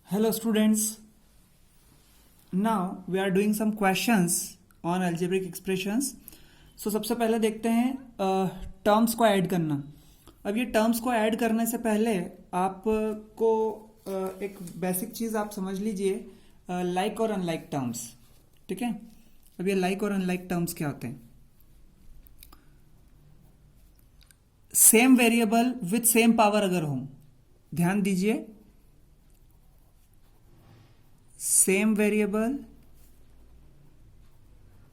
Hello students, now we are doing some questions on algebraic expressions. So सबसे पहले देखते हैं टर्म्स को ऐड करना. अब ये टर्म्स को ऐड करने से पहले आपको एक बेसिक चीज़ आप समझ लीजिए, लाइक और अनलाइक टर्म्स. ठीक है, अब ये लाइक और अनलाइक टर्म्स क्या होते हैं? Same variable with same power अगर हो, ध्यान दीजिए, same variable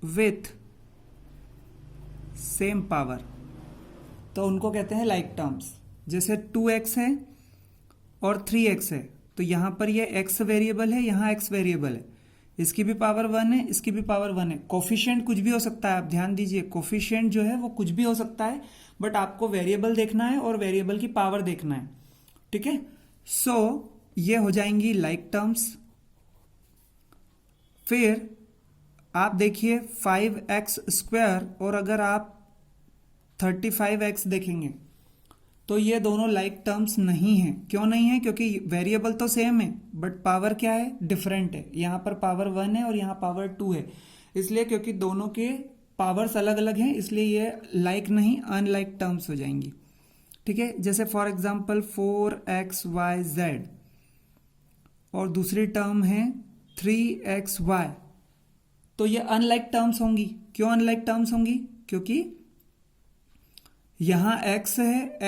with same power, तो उनको कहते हैं लाइक टर्म्स. जैसे 2x है और 3x है, तो यहां पर ये x वेरिएबल है, यहां x वेरिएबल है, इसकी भी पावर 1 है, इसकी भी पावर 1 है. कोफिशिएंट कुछ भी हो सकता है, आप ध्यान दीजिए, कोफिशिएंट जो है वो कुछ भी हो सकता है, बट आपको वेरिएबल देखना है और वेरिएबल की पावर देखना है. ठीक है, सो ये हो जाएंगी लाइक टर्म्स. फिर आप देखिए 5x स्क्वायर और अगर आप 35x देखेंगे तो ये दोनों लाइक टर्म्स नहीं हैं. क्यों नहीं है? क्योंकि वेरिएबल तो सेम है बट पावर क्या है, डिफरेंट है. यहाँ पर पावर 1 है और यहाँ पावर 2 है, इसलिए क्योंकि दोनों के पावर्स अलग अलग हैं, इसलिए ये लाइक नहीं अनलाइक टर्म्स हो जाएंगी. ठीक है, जैसे फॉर एग्जांपल 4xyz और दूसरी टर्म है 3xy, तो ये अनलाइक टर्म्स होंगी. क्यों अनलाइक टर्म्स होंगी? क्योंकि यहां x है,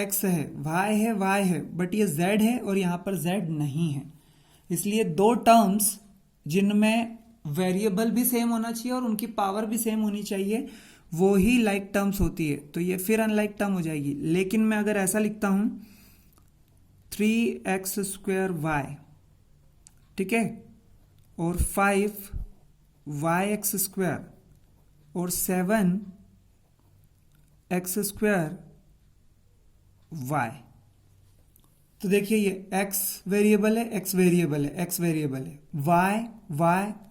y है, बट ये z है और यहां पर z नहीं है. इसलिए दो टर्म्स जिनमें वेरिएबल भी सेम होना चाहिए और उनकी पावर भी सेम होनी चाहिए, वो ही लाइक टर्म्स होती है, तो ये फिर अनलाइक टर्म हो जाएगी. लेकिन मैं अगर ऐसा लिखता हूं 3x² ठीक है, और 5yx² और 7x² y, तो देखिए ये x वेरिएबल है, x वेरिएबल है, x वेरिएबल है,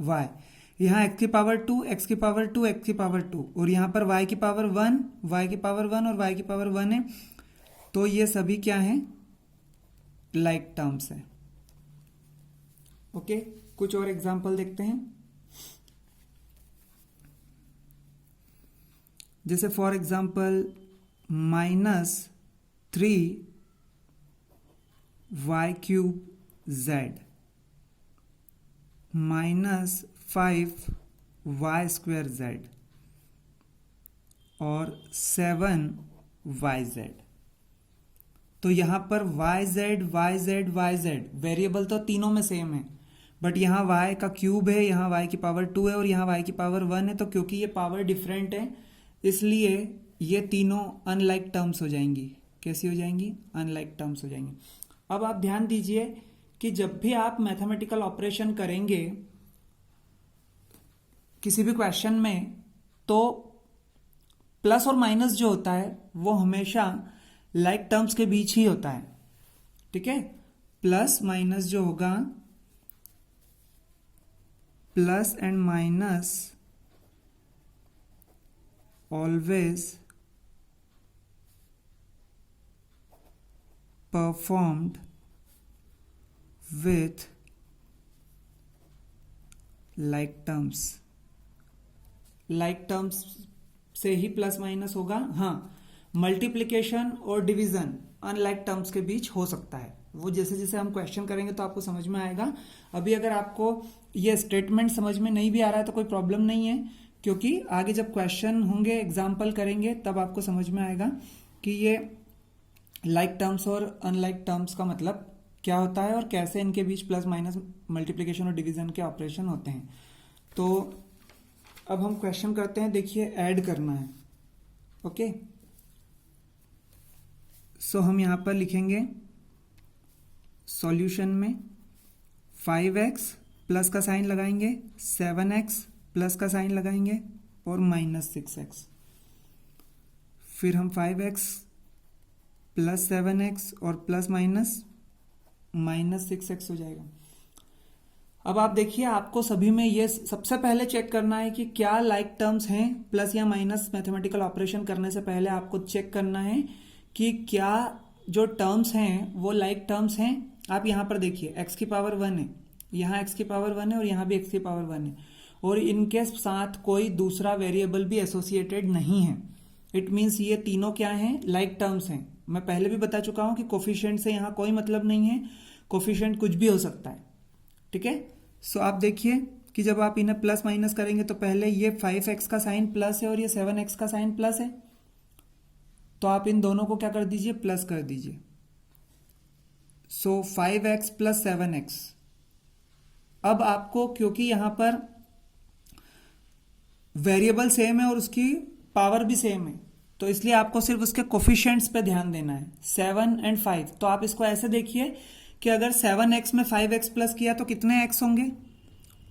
y, यहाँ x की पावर 2, x की पावर 2, x की पावर 2, और यहाँ पर y की पावर 1, y की पावर 1 और y की पावर 1 है. तो ये सभी क्या हैं? लाइक टर्म्स है. ओके, कुछ और एग्जाम्पल देखते हैं. जैसे फॉर एग्जाम्पल -3y³ -5y² और 7yz. तो यहां पर yz वेरिएबल तो तीनों में सेम है, बट यहाँ y का क्यूब है, यहाँ y की पावर 2 है और यहाँ y की पावर 1 है. तो क्योंकि ये पावर डिफरेंट है, इसलिए ये तीनों अनलाइक टर्म्स हो जाएंगी. कैसी हो जाएंगी? अनलाइक टर्म्स हो जाएंगी. अब आप ध्यान दीजिए कि जब भी आप मैथमेटिकल ऑपरेशन करेंगे किसी भी क्वेश्चन में, तो प्लस और माइनस जो होता है वो हमेशा लाइक टर्म्स के बीच ही होता है. ठीक है, प्लस माइनस जो होगा, plus and minus always performed with like terms. like terms से ही प्लस माइनस होगा. हाँ, मल्टीप्लिकेशन और डिवीजन अनलाइक टर्म्स के बीच हो सकता है. वो जैसे जैसे हम क्वेश्चन करेंगे तो आपको समझ में आएगा. अभी अगर आपको ये स्टेटमेंट समझ में नहीं भी आ रहा है तो कोई प्रॉब्लम नहीं है, क्योंकि आगे जब क्वेश्चन होंगे, एग्जाम्पल करेंगे, तब आपको समझ में आएगा कि ये लाइक टर्म्स और अनलाइक टर्म्स का मतलब क्या होता है और कैसे इनके बीच प्लस माइनस मल्टीप्लिकेशन और डिवीजन के ऑपरेशन होते हैं. तो अब हम क्वेश्चन करते हैं. देखिए, ऐड करना है. ओके, सो हम यहां पर लिखेंगे सॉल्यूशन में 5x प्लस का साइन लगाएंगे, 7x प्लस का साइन लगाएंगे और -6x. फिर हम 5x प्लस 7x और प्लस -6x हो जाएगा. अब आप देखिए, आपको सभी में ये सबसे पहले चेक करना है कि क्या लाइक टर्म्स हैं. प्लस या माइनस मैथमेटिकल ऑपरेशन करने से पहले आपको चेक करना है कि क्या जो टर्म्स हैं वो लाइक टर्म्स हैं. आप यहां पर देखिए, x की पावर 1 है, यहाँ x की पावर 1 है और यहाँ भी x की पावर 1 है, और इनके साथ कोई दूसरा वेरिएबल भी एसोसिएटेड नहीं है। इट मीन्स ये तीनों क्या हैं, लाइक टर्म्स हैं। मैं पहले भी बता चुका हूं कि कोफिशिएंट से यहाँ कोई मतलब नहीं है, कोफिशिएंट कुछ भी हो सकता है, ठीक है। सो आप देखिए कि जब आप इन्हें प्लस माइनस करेंगे तो पहले ये 5x का साइन प्लस है और ये 7x का साइन प्लस है, तो आप इन दोनों को क्या कर दीजिए, प्लस कर दीजिए। सो 5x प्लस 7x। अब आपको क्योंकि यहां पर वेरिएबल सेम है और उसकी पावर भी सेम है, तो इसलिए आपको सिर्फ उसके कोफिशिएंट्स पे ध्यान देना है, 7 और 5। तो आप इसको ऐसे देखिए कि अगर 7x में 5x प्लस किया तो कितने x होंगे,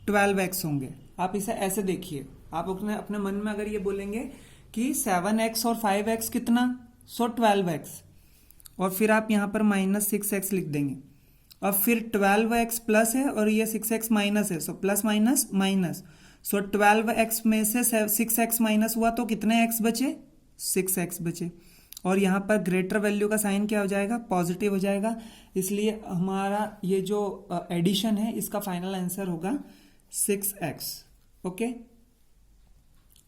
12x होंगे। आप इसे ऐसे देखिए, आप अपने मन में अगर ये बोलेंगे कि 7x और 5x कितना, सो 12x, और फिर आप यहाँ पर -6x लिख देंगे, और फिर 12x प्लस है और ये 6x माइनस है, सो प्लस माइनस माइनस, सो 12x में से 6x माइनस हुआ तो कितने x बचे, 6x बचे, और यहाँ पर ग्रेटर वैल्यू का साइन क्या हो जाएगा, पॉजिटिव हो जाएगा। इसलिए हमारा ये जो एडिशन है इसका फाइनल आंसर होगा 6x। ओके,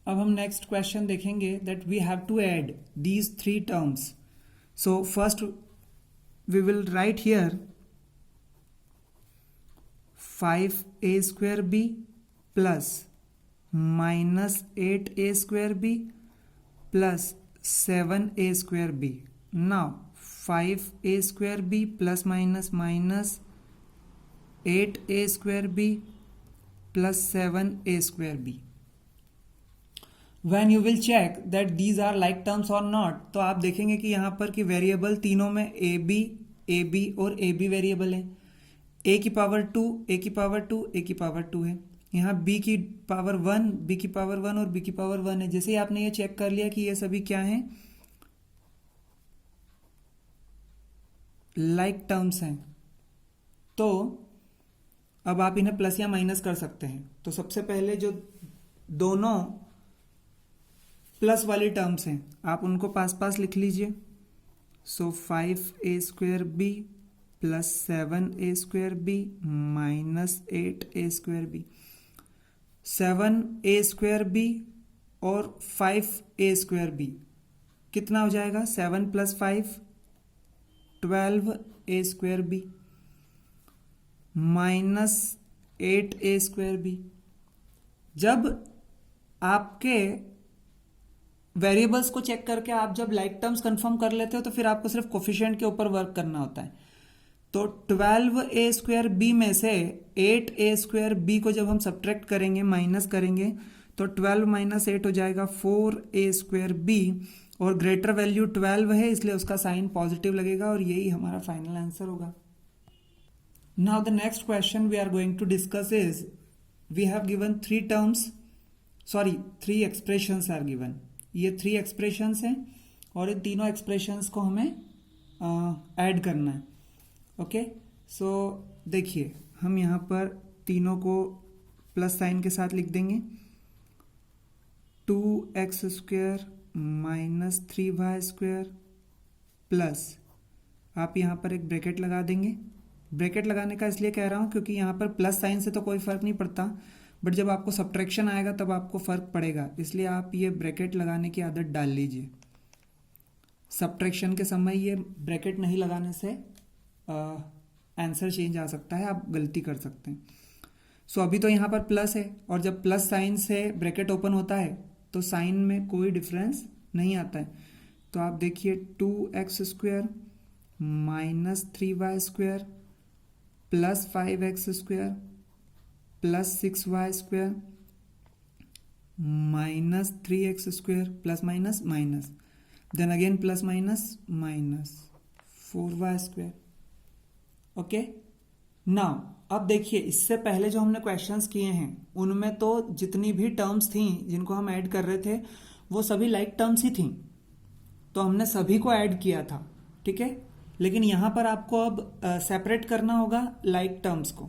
अब हम नेक्स्ट क्वेश्चन देखेंगे that we have to add these 3 terms. So first we will write here 5a square b plus -8a square b plus 7a square b. Now 5a square b plus minus 8a square b plus 7a square b. When you will check that these are like terms or not, तो आप देखेंगे कि यहाँ पर कि variable तीनों में ab और ab वेरिएबल है, a की पावर 2, a की पावर 2, a की पावर 2 है, यहाँ b की पावर 1, b की पावर 1 और b की पावर 1 है। जैसे ही आपने ये चेक कर लिया कि ये सभी क्या हैं, लाइक टर्म्स हैं, तो अब आप इन्हें प्लस या माइनस कर सकते हैं। तो सबसे पहले जो दोनों प्लस वाली टर्म्स हैं आप उनको पास पास लिख लीजिए। So 5a square b plus 7a square b minus 8a square b, 7a square b और 5a स्क्वायर बी कितना हो जाएगा, 7 plus 5 12a square b minus 8a square b. जब आपके वेरिएबल्स को चेक करके आप जब लाइक टर्म्स कंफर्म कर लेते हो तो फिर आपको सिर्फ कोफिशिएंट के ऊपर वर्क करना होता है। तो 12a स्क्वायर बी में से 8a स्क्वायर बी को जब हम सब्ट्रैक्ट करेंगे, माइनस करेंगे, तो 12 माइनस 8 हो जाएगा 4a स्क्वायर बी, और ग्रेटर वैल्यू 12 है इसलिए उसका साइन पॉजिटिव लगेगा और यही हमारा फाइनल आंसर होगा। Now the next question we are going to discuss is, we have given 3 expressions are given. ये 3 एक्सप्रेशंस हैं और इन तीनों एक्सप्रेशंस को हमें ऐड करना है। ओके, सो देखिए हम यहाँ पर तीनों को प्लस साइन के साथ लिख देंगे। 2x square minus 3y square plus, आप यहाँ पर एक ब्रैकेट लगा देंगे। ब्रैकेट लगाने का इसलिए कह रहा हूँ क्योंकि यहाँ पर प्लस साइन से तो कोई फ़र्क नहीं पड़ता, बट जब आपको सब्ट्रैक्शन आएगा तब आपको फ़र्क पड़ेगा, इसलिए आप ये ब्रैकेट लगाने की आदत डाल लीजिए। सब्ट्रैक्शन के समय ये ब्रैकेट नहीं लगाने से आंसर चेंज आ सकता है, आप गलती कर सकते हैं। सो अभी तो यहाँ पर प्लस है और जब प्लस साइन से ब्रैकेट ओपन होता है तो साइन में कोई डिफरेंस नहीं आता है। तो आप देखिए 2x square minus 3y square plus 5x square plus 6y square minus 3x square plus minus minus, then again plus minus minus 4y square. Okay, now अब देखिए इससे पहले जो हमने क्वेश्चंस किए हैं उनमें तो जितनी भी टर्म्स थी जिनको हम ऐड कर रहे थे वो सभी लाइक टर्म्स ही थी, तो हमने सभी को ऐड किया था, ठीक है। लेकिन यहाँ पर आपको अब सेपरेट करना होगा लाइक टर्म्स को।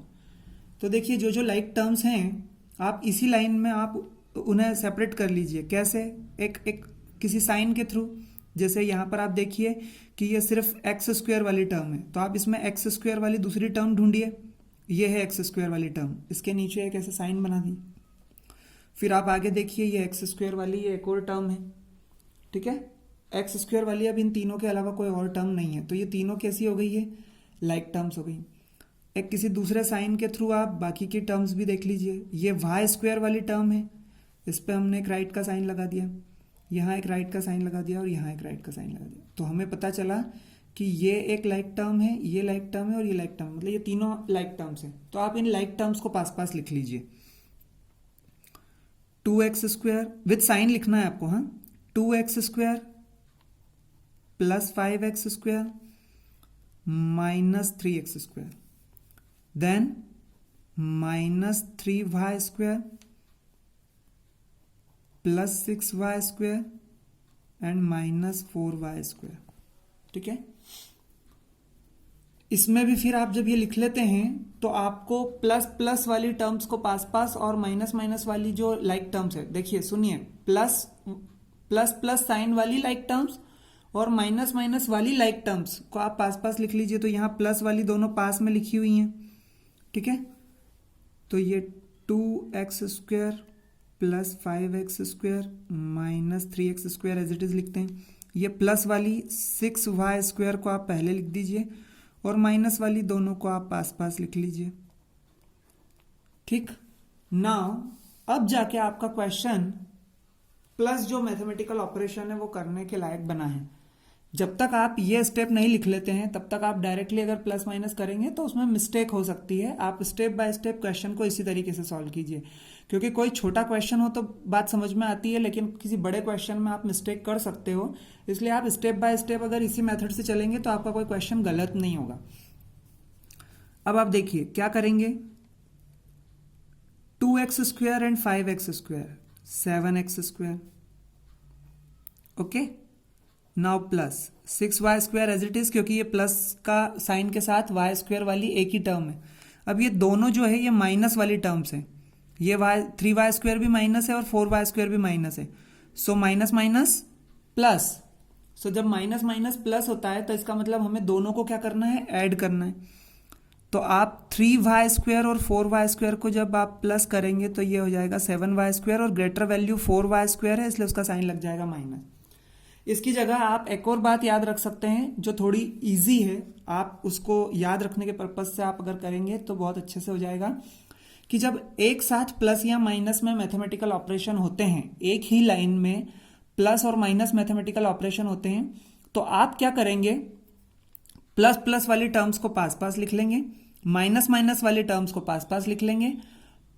तो देखिए जो जो लाइक टर्म्स हैं आप इसी लाइन में आप उन्हें सेपरेट कर लीजिए। कैसे, एक किसी साइन के थ्रू। जैसे यहाँ पर आप देखिए कि ये सिर्फ एक्स स्क्वायर वाली टर्म है, तो आप इसमें एक्स स्क्वायर वाली दूसरी टर्म ढूंढिए, ये है एक्स स्क्वायर वाली टर्म, इसके नीचे एक ऐसे साइन बना दी। फिर आप आगे देखिए, ये एक्स स्क्वायर वाली ये एक और टर्म है, ठीक है। एक्स स्क्वायर वाली अब इन तीनों के अलावा कोई और टर्म नहीं है, तो ये तीनों कैसी हो गई है, लाइक टर्म्स हो गई। एक किसी दूसरे साइन के थ्रू आप बाकी की टर्म्स भी देख लीजिए। ये वाई स्क्वायर वाली टर्म है, इस पर हमने एक राइट का साइन लगा दिया, यहाँ एक राइट का साइन लगा दिया और यहाँ एक राइट का साइन लगा दिया, तो हमें पता चला कि ये एक लाइक टर्म है, ये लाइक टर्म है और ये लाइक टर्म, मतलब ये तीनों लाइक टर्म्स हैं। तो आप इन लाइक टर्म्स को पास पास लिख लीजिए। 2x स्क्वायर विथ साइन लिखना है आपको, हाँ, 2x square plus 5x square minus 3x square, then minus 3y square plus 6y square and minus 4y square, ठीक है। इसमें भी फिर आप जब ये लिख लेते हैं तो आपको प्लस प्लस वाली टर्म्स को पास पास और माइनस माइनस वाली जो लाइक टर्म्स है, देखिए सुनिए, प्लस प्लस प्लस साइन वाली लाइक टर्म्स और माइनस माइनस वाली लाइक टर्म्स को आप पास पास लिख लीजिए। तो यहाँ प्लस वाली दोनों पास में लिखी हुई हैं, ठीक है। तो ये 2x square plus 5x square minus 3x square as it is लिखते हैं। ये प्लस वाली 6y स्क्वायर को आप पहले लिख दीजिए और माइनस वाली दोनों को आप पास पास लिख लीजिए, ठीक। नाउ अब जाके आपका क्वेश्चन प्लस जो मैथमेटिकल ऑपरेशन है वो करने के लायक बना है। जब तक आप ये स्टेप नहीं लिख लेते हैं तब तक आप डायरेक्टली अगर प्लस माइनस करेंगे तो उसमें मिस्टेक हो सकती है। आप स्टेप बाय स्टेप क्वेश्चन को इसी तरीके से सॉल्व कीजिए, क्योंकि कोई छोटा क्वेश्चन हो तो बात समझ में आती है, लेकिन किसी बड़े क्वेश्चन में आप मिस्टेक कर सकते हो। इसलिए आप स्टेप बाय स्टेप अगर इसी मेथड से चलेंगे तो आपका कोई क्वेश्चन गलत नहीं होगा। अब आप देखिए क्या करेंगे, 2x square and 5x square 7x square, okay. Now plus 6y square as it is, क्योंकि ये प्लस का साइन के साथ y स्क्वायर वाली एक ही टर्म है। अब ये दोनों जो है ये माइनस वाली टर्म्स हैं, ये 3y स्क्वायर भी माइनस है और 4y स्क्वायर भी माइनस है। सो माइनस माइनस प्लस, सो जब माइनस माइनस प्लस होता है तो इसका मतलब हमें दोनों को क्या करना है, ऐड करना है। तो आप 3y स्क्वायर और 4y स्क्वायर को जब आप प्लस करेंगे तो ये हो जाएगा 7y स्क्वायर और ग्रेटर वैल्यू 4y स्क्वायर है, इसलिए उसका साइन लग जाएगा माइनस। इसकी जगह आप एक और बात याद रख सकते हैं जो थोड़ी इजी है, आप उसको याद रखने के पर्पज से आप अगर करेंगे तो बहुत अच्छे से हो जाएगा, कि जब एक साथ प्लस या माइनस में मैथमेटिकल ऑपरेशन होते हैं, एक ही लाइन में प्लस और माइनस मैथमेटिकल ऑपरेशन होते हैं, तो आप क्या करेंगे, प्लस प्लस वाली टर्म्स को पास पास लिख लेंगे, माइनस माइनस वाली टर्म्स को पास पास लिख लेंगे,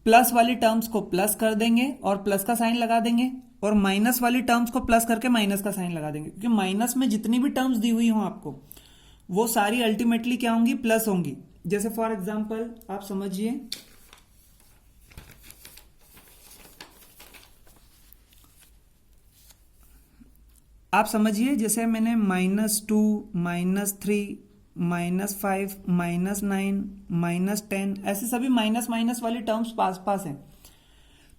प्लस वाली टर्म्स को प्लस कर देंगे और प्लस का साइन लगा देंगे, और माइनस वाली टर्म्स को प्लस करके माइनस का साइन लगा देंगे, क्योंकि माइनस में जितनी भी टर्म्स दी हुई हो आपको वो सारी अल्टीमेटली क्या होंगी, प्लस होंगी। जैसे फॉर एग्जांपल आप समझिए, जैसे मैंने -2 -3 -5 -9 -10 ऐसे सभी माइनस माइनस वाली टर्म्स पास पास हैं,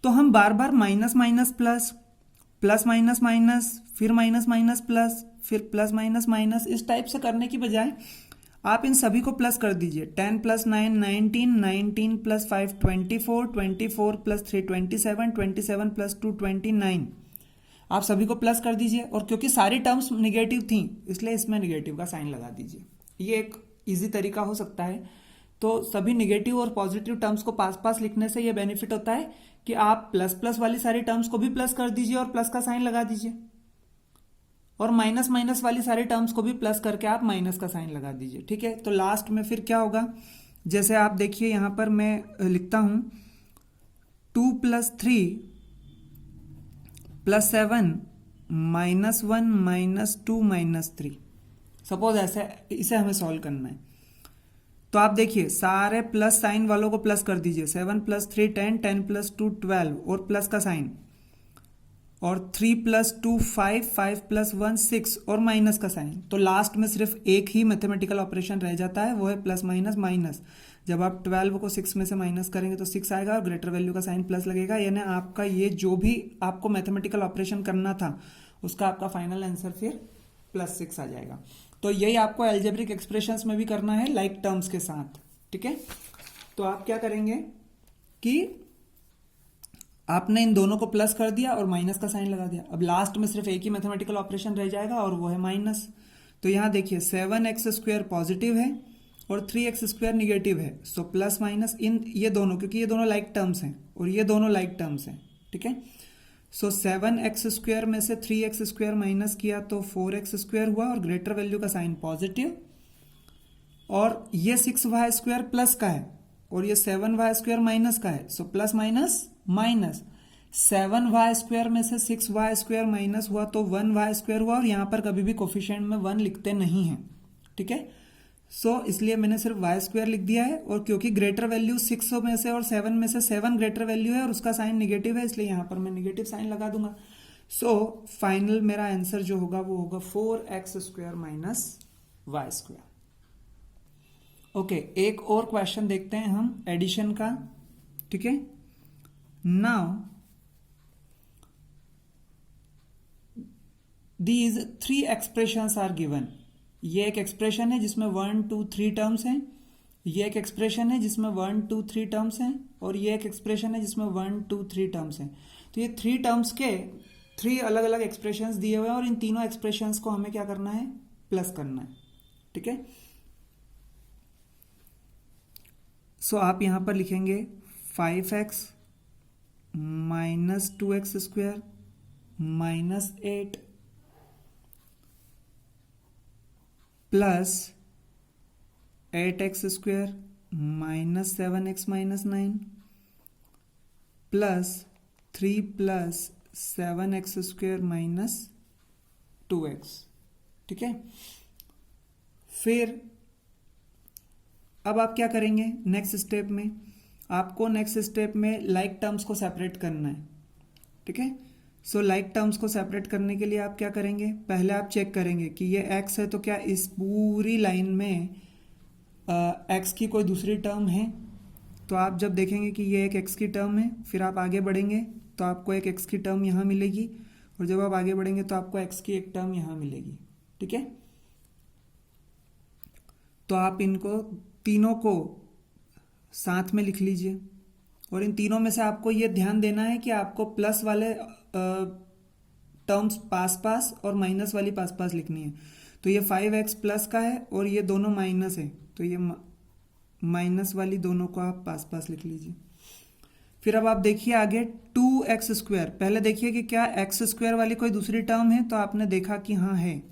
तो हम बार बार minus minus plus, plus minus minus, फिर माइनस माइनस प्लस, फिर प्लस माइनस माइनस, इस टाइप से करने की बजाय आप इन सभी को प्लस कर दीजिए। 10 + 9 19, 19 + 5 24, 24 + 3 27, 27 + 2 29, आप सभी को प्लस कर दीजिए। और क्योंकि सारी टर्म्स निगेटिव थी इसलिए इसमें निगेटिव का साइन लगा दीजिए। ये एक इजी तरीका हो सकता है। तो सभी निगेटिव और पॉजिटिव टर्म्स को पास पास लिखने से ये बेनिफिट होता है कि आप प्लस प्लस वाली सारी टर्म्स को भी प्लस कर दीजिए और प्लस का साइन लगा दीजिए, और माइनस माइनस वाली सारी टर्म्स को भी प्लस करके आप माइनस का साइन लगा दीजिए, ठीक है। तो लास्ट में फिर क्या होगा, जैसे आप देखिए यहां पर मैं लिखता हूं 2 + 3 + 7 -1 -2 -3, सपोज ऐसे इसे हमें सॉल्व करना है। तो आप देखिए सारे प्लस साइन वालों को प्लस कर दीजिए, 7 + 3 10, 10 + 2 12 और प्लस का साइन, और 3 + 2 5, 5 + 1 6 और माइनस का साइन। तो लास्ट में सिर्फ एक ही मैथमेटिकल ऑपरेशन रह जाता है, वो है प्लस माइनस माइनस। जब आप 12 को 6 में से माइनस करेंगे तो 6 आएगा और ग्रेटर वैल्यू का साइन प्लस लगेगा, यानी आपका ये जो भी आपको मैथमेटिकल ऑपरेशन करना था उसका आपका फाइनल आंसर फिर +6 आ जाएगा। तो यही आपको एल्जेब्रिक एक्सप्रेशंस में भी करना है लाइक टर्म्स के साथ, ठीक है। तो आप क्या करेंगे कि आपने इन दोनों को प्लस कर दिया और माइनस का साइन लगा दिया। अब लास्ट में सिर्फ एक ही मैथमेटिकल ऑपरेशन रह जाएगा और वो है माइनस। तो यहां देखिए 7x² पॉजिटिव है और 3x² निगेटिव है। सो प्लस माइनस इन ये दोनों, क्योंकि ये दोनों लाइक टर्म्स हैं और ये दोनों लाइक टर्म्स हैं, ठीक है। सो 7x² में से 3x² माइनस किया तो 4x² हुआ और ग्रेटर वैल्यू का साइन पॉजिटिव। और ये 6y² प्लस का है और ये 7y² माइनस का है। So plus minus minus, 7y² में से 6y² माइनस हुआ तो 1y² हुआ और यहां पर कभी भी कोफिशिएंट में 1 लिखते नहीं हैं, ठीक है। सो इसलिए मैंने सिर्फ y² लिख दिया है और क्योंकि ग्रेटर वैल्यू 6 में से और 7 में से 7 ग्रेटर वैल्यू है और उसका साइन निगेटिव है, इसलिए यहां पर मैं निगेटिव साइन लगा दूंगा। सो फाइनल मेरा आंसर जो होगा वो होगा 4x² माइनस y²। ओके, एक और क्वेश्चन देखते हैं हम एडिशन का, ठीक है। Now these 3 expressions are given. ये एक एक्सप्रेशन है जिसमें 1 2 3 टर्म्स हैं, ये एक एक्सप्रेशन है जिसमें 1 2 3 टर्म्स हैं और ये एक एक्सप्रेशन है जिसमें 1 2 3 टर्म्स हैं। तो ये 3 टर्म्स के 3 अलग अलग एक्सप्रेशंस दिए हुए हैं और इन तीनों एक्सप्रेशंस को हमें क्या करना है, प्लस करना है, ठीक है। सो आप यहां पर लिखेंगे 5x minus 2x² minus 8 plus 8x² minus 7x minus 9 plus 3 plus 7x² minus 2x, ठीक है। फिर अब आप क्या करेंगे नेक्स्ट स्टेप में, आपको नेक्स्ट स्टेप में लाइक टर्म्स को सेपरेट करना है, ठीक है। सो लाइक टर्म्स को सेपरेट करने के लिए आप क्या करेंगे, पहले आप चेक करेंगे कि ये x है तो क्या इस पूरी लाइन में x की कोई दूसरी टर्म है। तो आप जब देखेंगे कि ये एक x की टर्म है, फिर आप आगे बढ़ेंगे तो आपको एक x की टर्म यहाँ मिलेगी और जब आप आगे बढ़ेंगे तो आपको x की एक टर्म यहाँ मिलेगी, ठीक है। तो आप इनको तीनों को साथ में लिख लीजिए और इन तीनों में से आपको ये ध्यान देना है कि आपको प्लस वाले टर्म्स पास पास और माइनस वाली पास पास लिखनी है। तो ये 5x प्लस का है और ये दोनों माइनस है, तो ये माइनस वाली दोनों को आप पास पास लिख लीजिए। फिर अब आप देखिए आगे 2x², पहले देखिए कि क्या x² वाली कोई दूसरी टर्म है, तो आपने देखा कि हाँ है।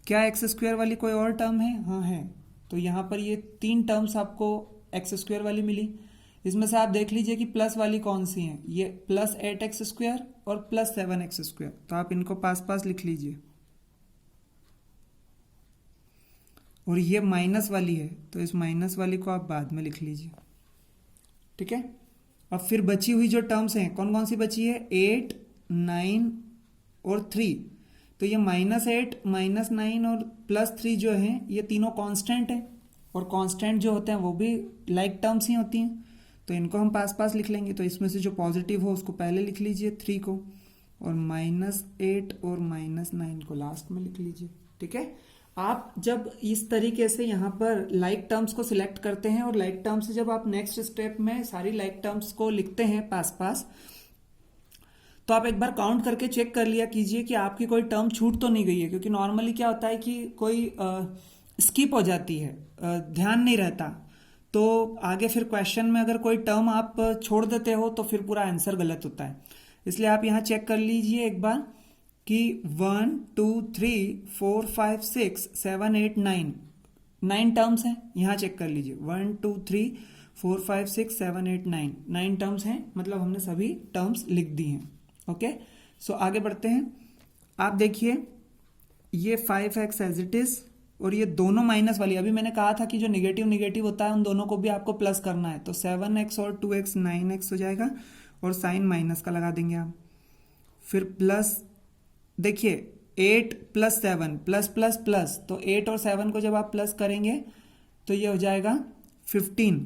क्या x² वाली कोई और टर्म है, हाँ है। तो यहां पर ये 3 टर्म्स आपको x² वाली मिली। इसमें से आप देख लीजिए कि प्लस वाली कौन सी है, ये प्लस 8x² और प्लस 7x²। तो आप इनको पास पास लिख लीजिए और ये माइनस वाली है तो इस माइनस वाली को आप बाद में लिख लीजिए, ठीक है। अब फिर बची हुई जो टर्म्स हैं कौन कौन सी बची है, 8 9 और 3। तो ये -8 -9 और +3 जो है ये तीनों कांस्टेंट है और कांस्टेंट जो होते हैं वो भी लाइक टर्म्स ही होती हैं, तो इनको हम पास पास लिख लेंगे। तो इसमें से जो पॉजिटिव हो उसको पहले लिख लीजिए 3 को और -8 और -9 को लास्ट में लिख लीजिए, ठीक है। आप जब इस तरीके से यहाँ पर लाइक टर्म्स को सिलेक्ट करते हैं और लाइक टर्म्स से जब आप नेक्स्ट स्टेप में सारी लाइक टर्म्स को लिखते हैं पास पास, तो आप एक बार काउंट करके चेक कर लिया कीजिए कि आपकी कोई टर्म छूट तो नहीं गई है, क्योंकि नॉर्मली क्या होता है कि कोई स्किप हो जाती है, ध्यान नहीं रहता, तो आगे फिर क्वेश्चन में अगर कोई टर्म आप छोड़ देते हो तो फिर पूरा आंसर गलत होता है। इसलिए आप यहाँ चेक कर लीजिए एक बार कि 1 2 3 4 5 6 7 8 9 टर्म्स हैं, यहाँ चेक कर लीजिए 1 2 3 4 5 6 7 8 9 टर्म्स हैं, मतलब हमने सभी टर्म्स लिख दी हैं। ओके, सो आगे बढ़ते हैं। आप देखिए ये 5x एज इट इज और ये दोनों माइनस वाली, अभी मैंने कहा था कि जो निगेटिव निगेटिव होता है उन दोनों को भी आपको प्लस करना है, तो 7x और 2x 9x हो जाएगा और साइन माइनस का लगा देंगे आप। फिर प्लस देखिए 8 + 7 प्लस प्लस प्लस, तो 8 और 7 को जब आप प्लस करेंगे तो ये हो जाएगा 15,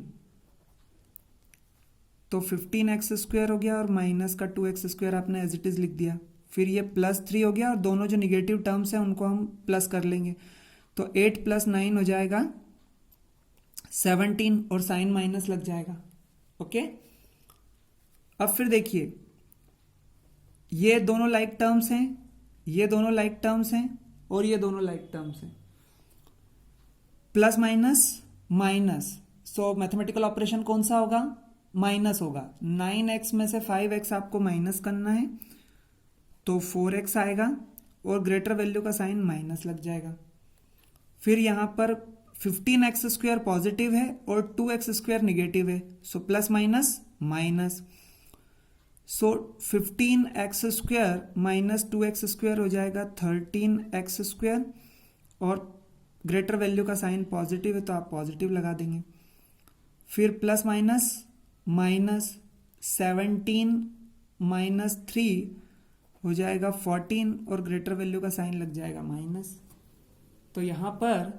तो 15x² हो गया और माइनस का 2x² आपने एज इट इज लिख दिया। फिर ये +3 हो गया और दोनों जो निगेटिव टर्म्स हैं उनको हम प्लस कर लेंगे, तो 8 + 9 हो जाएगा 17 और साइन माइनस लग जाएगा। ओके, अब फिर देखिए, ये दोनों लाइक टर्म्स हैं, ये दोनों लाइक टर्म्स हैं और ये दोनों लाइक टर्म्स हैं। प्लस माइनस माइनस, सो मैथमेटिकल ऑपरेशन कौन सा होगा? माइनस होगा। 9x में से 5x आपको माइनस करना है तो 4x आएगा और ग्रेटर वैल्यू का साइन माइनस लग जाएगा। फिर यहां पर 15x स्क्वायर पॉजिटिव है और 2x स्क्वायर निगेटिव है, सो प्लस माइनस माइनस, सो 15x square minus 2x square हो जाएगा 13x स्क्वायर और ग्रेटर वैल्यू का साइन पॉजिटिव है तो आप पॉजिटिव लगा देंगे। फिर प्लस माइनस माइनस 17 माइनस 3 हो जाएगा 14 और ग्रेटर वैल्यू का साइन लग जाएगा माइनस। तो यहां पर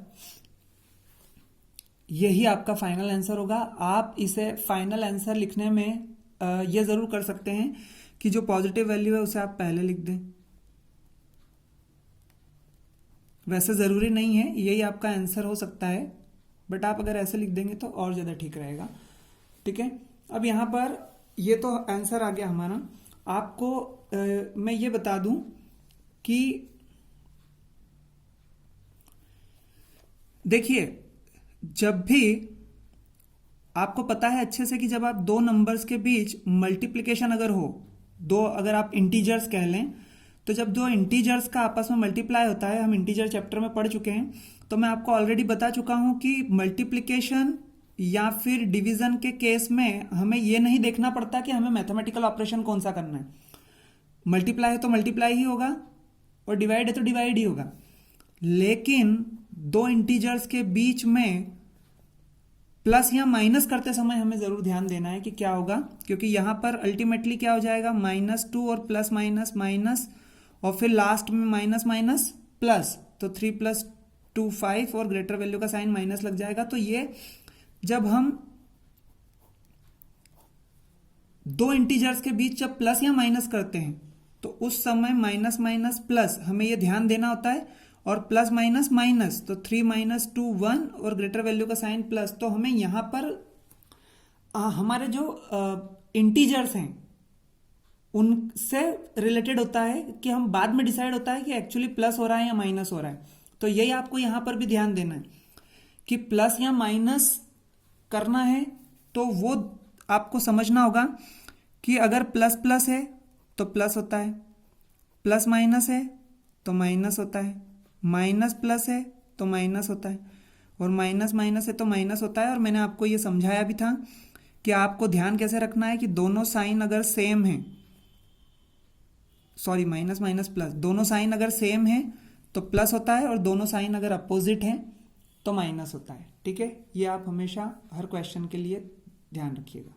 यही आपका फाइनल आंसर होगा। आप इसे फाइनल आंसर लिखने में यह जरूर कर सकते हैं कि जो पॉजिटिव वैल्यू है उसे आप पहले लिख दें, वैसे जरूरी नहीं है यही आपका आंसर हो सकता है, बट आप अगर ऐसे लिख देंगे तो और ज्यादा ठीक रहेगा। ठीक है, अब यहां पर ये तो आंसर आ गया हमारा। आपको मैं ये बता दूं कि देखिए, जब भी आपको पता है अच्छे से कि जब आप दो नंबर्स के बीच मल्टीप्लिकेशन अगर हो, दो अगर आप इंटीजर्स कह लें, तो जब दो इंटीजर्स का आपस में मल्टीप्लाई होता है, हम इंटीजर चैप्टर में पढ़ चुके हैं, तो मैं आपको ऑलरेडी बता चुका हूं कि मल्टीप्लिकेशन या फिर डिवीजन के केस में हमें यह नहीं देखना पड़ता कि हमें मैथमेटिकल ऑपरेशन कौन सा करना है। मल्टीप्लाई है तो मल्टीप्लाई ही होगा और डिवाइड है तो डिवाइड ही होगा। लेकिन दो इंटीजर्स के बीच में प्लस या माइनस करते समय हमें जरूर ध्यान देना है कि क्या होगा, क्योंकि यहां पर अल्टीमेटली क्या हो जाएगा, -2 और प्लस माइनस माइनस और फिर लास्ट में माइनस माइनस प्लस, तो 3 + 2 5 और ग्रेटर वैल्यू का साइन माइनस लग जाएगा। तो ये जब हम दो इंटीजर्स के बीच जब प्लस या माइनस करते हैं तो उस समय माइनस माइनस प्लस हमें यह ध्यान देना होता है, और प्लस माइनस माइनस तो 3 - 2 1 और ग्रेटर वैल्यू का साइन प्लस। तो हमें यहां पर हमारे जो इंटीजर्स हैं उनसे रिलेटेड होता है कि हम बाद में डिसाइड होता है कि एक्चुअली प्लस हो रहा है या माइनस हो रहा है। तो यही आपको यहां पर भी ध्यान देना है कि प्लस या माइनस करना है तो वो आपको समझना होगा कि अगर प्लस प्लस है तो प्लस होता है, प्लस माइनस है तो माइनस होता है, माइनस प्लस है तो माइनस होता है, और माइनस माइनस है तो माइनस होता है। और मैंने आपको ये समझाया भी था कि आपको ध्यान कैसे रखना है कि दोनों साइन अगर सेम है, सॉरी माइनस माइनस प्लस, दोनों साइन अगर सेम है तो प्लस होता है और दोनों साइन अगर अपोजिट है तो माइनस होता है। ठीक है, ये आप हमेशा हर क्वेश्चन के लिए ध्यान रखिएगा।